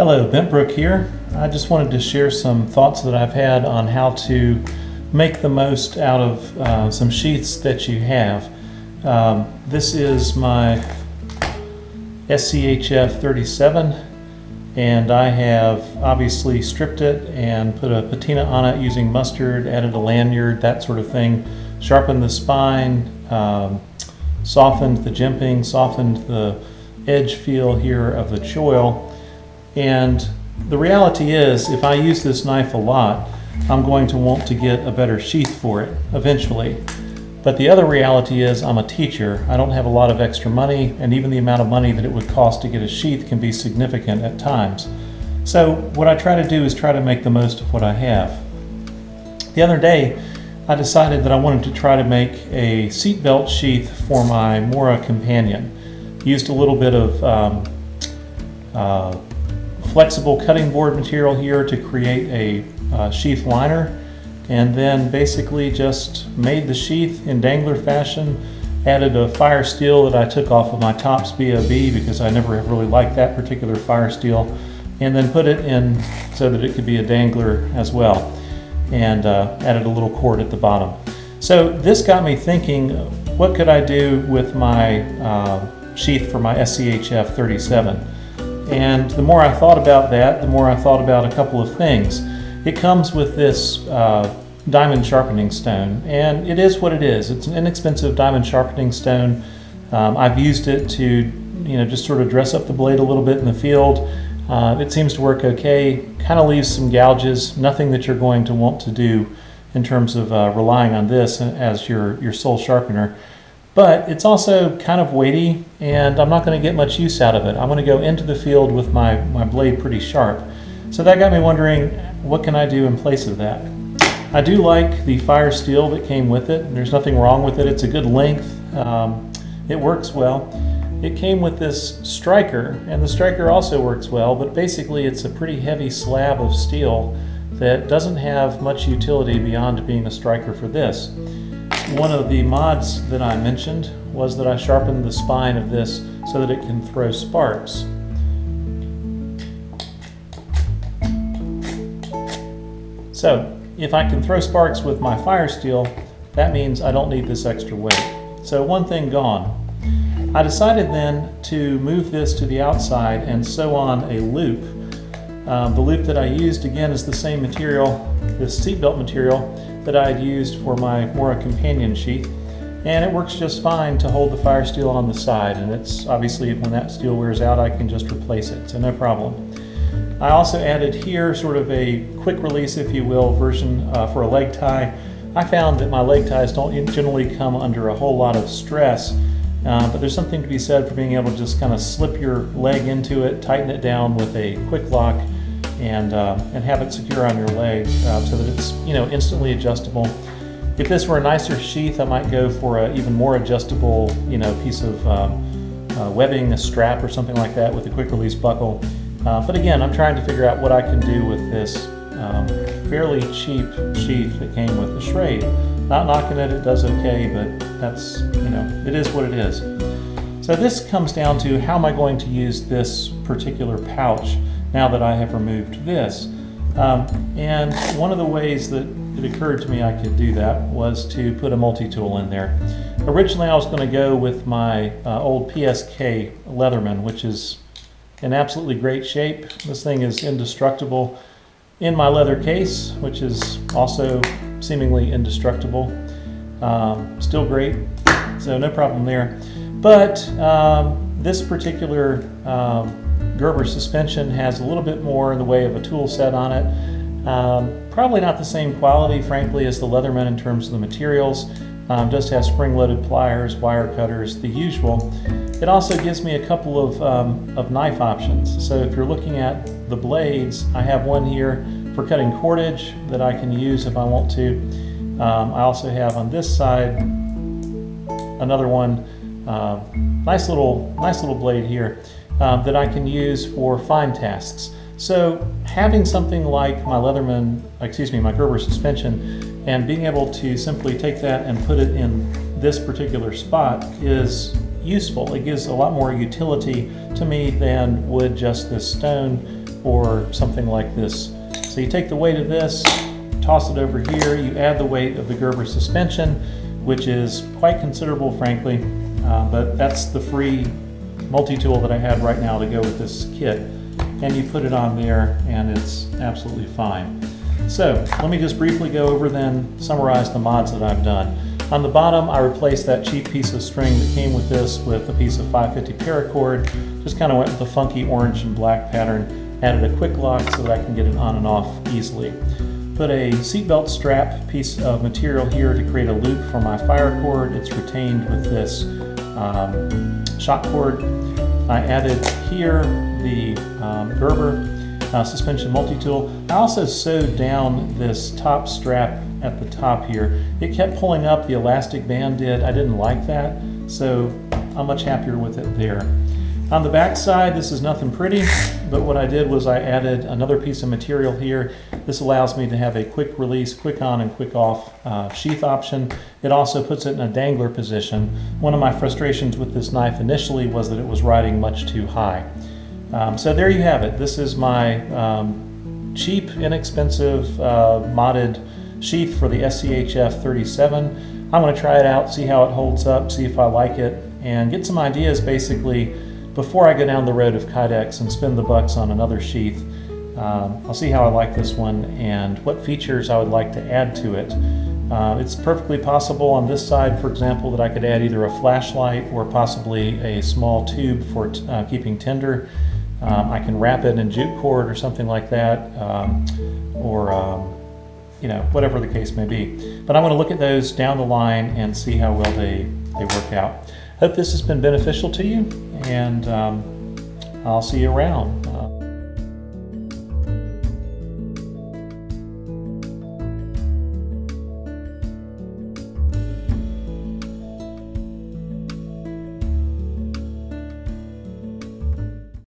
Hello, Bentbrook here. I just wanted to share some thoughts that I've had on how to make the most out of some sheaths that you have. This is my SCHF 37, and I have obviously stripped it and put a patina on it using mustard, added a lanyard, that sort of thing, sharpened the spine, softened the jimping, softened the edge feel here of the choil. And the reality is, if I use this knife a lot, I'm going to want to get a better sheath for it eventually. But the other reality is, I'm a teacher. I don't have a lot of extra money, and even the amount of money that it would cost to get a sheath can be significant at times. So what I try to do is try to make the most of what I have. The other day, I decided that I wanted to try to make a seatbelt sheath for my Mora companion. Used a little bit of flexible cutting board material here to create a sheath liner, and then basically just made the sheath in dangler fashion, added a fire steel that I took off of my Tops BOB because I never have really liked that particular fire steel, and then put it in so that it could be a dangler as well, and added a little cord at the bottom. So this got me thinking, what could I do with my sheath for my SCHF 37? And the more I thought about that, the more I thought about a couple of things. It comes with this diamond sharpening stone, and it is what it is. It's an inexpensive diamond sharpening stone. I've used it to, just sort of dress up the blade a little bit in the field. It seems to work okay. Kind of leaves some gouges. Nothing that you're going to want to do in terms of relying on this as your sole sharpener. But it's also kind of weighty, and I'm not going to get much use out of it. I'm going to go into the field with my blade pretty sharp. So that got me wondering, what can I do in place of that? I do like the fire steel that came with it. There's nothing wrong with it. It's a good length. It works well. It came with this striker, and the striker also works well, but basically it's a pretty heavy slab of steel that doesn't have much utility beyond being a striker for this. One of the mods that I mentioned was that I sharpened the spine of this so that it can throw sparks. So if I can throw sparks with my fire steel, that means I don't need this extra weight. So one thing gone. I decided then to move this to the outside and sew on a loop. The loop that I used, again, is the same material, this seatbelt material, that I had used for my Mora companion sheath, and it works just fine to hold the fire steel on the side, and it's obviously, when that steel wears out, I can just replace it, so no problem. I also added here sort of a quick release, if you will, version for a leg tie. I found that my leg ties don't generally come under a whole lot of stress, but there's something to be said for being able to just kind of slip your leg into it, tighten it down with a quick lock, and have it secure on your leg so that it's instantly adjustable. If this were a nicer sheath, I might go for an even more adjustable piece of webbing, a strap or something like that with a quick release buckle. But again, I'm trying to figure out what I can do with this fairly cheap sheath that came with the Schrade. Not knocking it, it does okay, but that's, it is what it is. So this comes down to, how am I going to use this particular pouch now that I have removed this? And one of the ways that it occurred to me I could do that was to put a multi-tool in there. Originally I was going to go with my old PSK Leatherman, which is in absolutely great shape. This thing is indestructible. In my leather case, which is also seemingly indestructible. Still great, so no problem there. But this particular Gerber suspension has a little bit more in the way of a tool set on it. Probably not the same quality, frankly, as the Leatherman in terms of the materials. Does have spring-loaded pliers, wire cutters, the usual. It also gives me a couple of knife options. So if you're looking at the blades, I have one here for cutting cordage that I can use if I want to. I also have on this side another one, nice little blade here that I can use for fine tasks. So having something like my my Gerber suspension, and being able to simply take that and put it in this particular spot is useful. It gives a lot more utility to me than would just this stone or something like this. So you take the weight of this, toss it over here, you add the weight of the Gerber suspension, which is quite considerable, frankly, but that's the free multi-tool that I had right now to go with this kit, and you put it on there and it's absolutely fine. So let me just briefly go over then, summarize the mods that I've done. On the bottom, I replaced that cheap piece of string that came with this with a piece of 550 paracord. Just kind of went with the funky orange and black pattern, added a quick lock so that I can get it on and off easily. Put a seatbelt strap piece of material here to create a loop for my fire cord. It's retained with this shock cord. I added here the Gerber suspension multi-tool. I also sewed down this top strap at the top here. It kept pulling up, the elastic band did. I didn't like that, so I'm much happier with it there. On the back side, this is nothing pretty, but what I did was I added another piece of material here. This allows me to have a quick release, quick on and quick off sheath option. It also puts it in a dangler position. One of my frustrations with this knife initially was that it was riding much too high. So there you have it. This is my cheap, inexpensive, modded sheath for the SCHF 37. I'm going to try it out, see how it holds up, see if I like it, and get some ideas basically before I go down the road of Kydex and spend the bucks on another sheath. I'll see how I like this one and what features I would like to add to it. It's perfectly possible on this side, for example, that I could add either a flashlight or possibly a small tube for keeping tinder. I can wrap it in jute cord or something like that, or you know, whatever the case may be. But I'm going to look at those down the line and see how well they work out. Hope this has been beneficial to you, and I'll see you around.